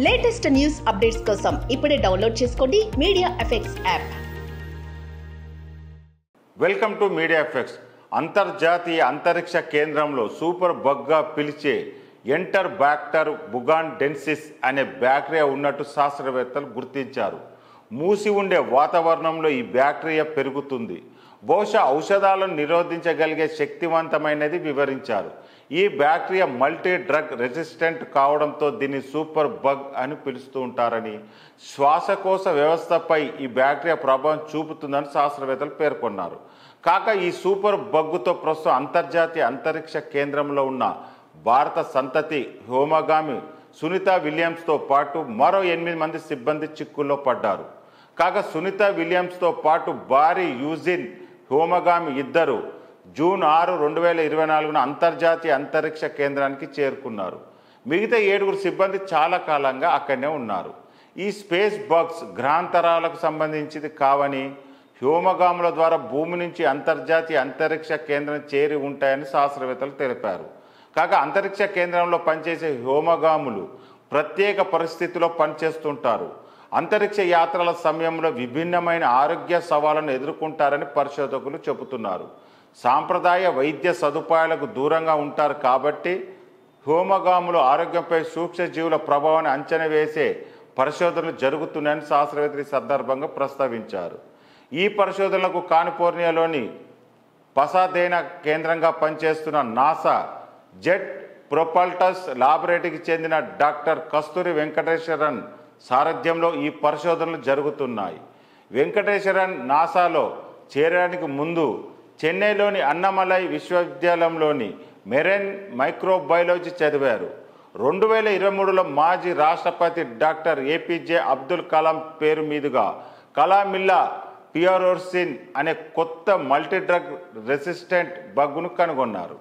Latest news updates కోసం ఇప్పుడే download చేసుకోండి media effects app. Welcome to media effects. అంతర్జాతీయ అంతరిక్ష కేంద్రంలో సూపర్ బగ్గా పిలిచే ఎంటర్ బ్యాక్టర్ బుగాండెన్సిస్ అనే బ్యాక్టీరియా ఉన్నట్టు శాస్త్రవేత్తలు గుర్తించారు. మూసి ఉండే వాతావరణంలో ఈ బ్యాక్టీరియా పెరుగుతుంది. బహుశా ఔషధాలను నిరోధించగలిగే శక్తివంతమైనది వివరించారు. ఈ బ్యాక్టీరియా మల్టీ డ్రగ్ రెసిస్టెంట్ కావడంతో దీన్ని సూపర్ బగ్ అని పిలుస్తూ ఉంటారని, శ్వాసకోశ వ్యవస్థపై ఈ బ్యాక్టీరియా ప్రభావం చూపుతుందని శాస్త్రవేత్తలు పేర్కొన్నారు. కాక ఈ సూపర్ బగ్గుతో ప్రస్తుతం అంతర్జాతీయ అంతరిక్ష కేంద్రంలో ఉన్న భారత సంతతి వ్యోమగామి సునీత విలియమ్స్తో పాటు మరో 8 మంది సిబ్బంది చిక్కుల్లో పడ్డారు. కాగా సునీత విలియమ్స్తో పాటు భారీ యూజిన్ వ్యోమగామి ఇద్దరు జూన్ 6, 2024 అంతర్జాతీయ అంతరిక్ష కేంద్రానికి చేరుకున్నారు. మిగతా 7 సిబ్బంది చాలా కాలంగా అక్కడనే ఉన్నారు. ఈ స్పేస్ బగ్స్ గ్రహాంతరాలకు సంబంధించింది కావని, వ్యోమగాముల ద్వారా భూమి నుంచి అంతర్జాతీయ అంతరిక్ష కేంద్రం చేరి ఉంటాయని శాస్త్రవేత్తలు తెలిపారు. కాగా అంతరిక్ష కేంద్రంలో పనిచేసే వ్యోమగాములు ప్రత్యేక పరిస్థితిలో పనిచేస్తుంటారు. అంతరిక్ష యాత్రల సమయంలో విభిన్నమైన ఆరోగ్య సవాళ్లను ఎదుర్కొంటారని పరిశోధకులు చెబుతున్నారు. సాంప్రదాయ వైద్య సదుపాయాలకు దూరంగా ఉంటారు కాబట్టి వ్యోమగాముల ఆరోగ్యంపై సూక్ష్మజీవుల ప్రభావాన్ని అంచనా వేసే పరిశోధనలు జరుగుతున్నాయని శాస్త్రవేత్తలు ఈ సందర్భంగా ప్రస్తావించారు. ఈ పరిశోధనలకు కాలిఫోర్నియాలోని పసాదేనా కేంద్రంగా పనిచేస్తున్న నాసా జెట్ ప్రొపల్టస్ లాబొరేటరీకి చెందిన డాక్టర్ కస్తూరి వెంకటేశ్వరన్ సారథ్యంలో ఈ పరిశోధనలు జరుగుతున్నాయి. వెంకటేశ్వరన్ నాసాలో చేరడానికి ముందు చెన్నైలోని అన్నమలై విశ్వవిద్యాలయంలోని మెరైన్ మైక్రోబయాలజీ చదివారు. 2023లో మాజీ రాష్ట్రపతి డాక్టర్ ఏపీజే అబ్దుల్ కలాం పేరు మీదుగా కలామిల్లా పియరోసిన్ అనే కొత్త మల్టీడ్రగ్ రెసిస్టెంట్ బగ్గును కనుగొన్నారు.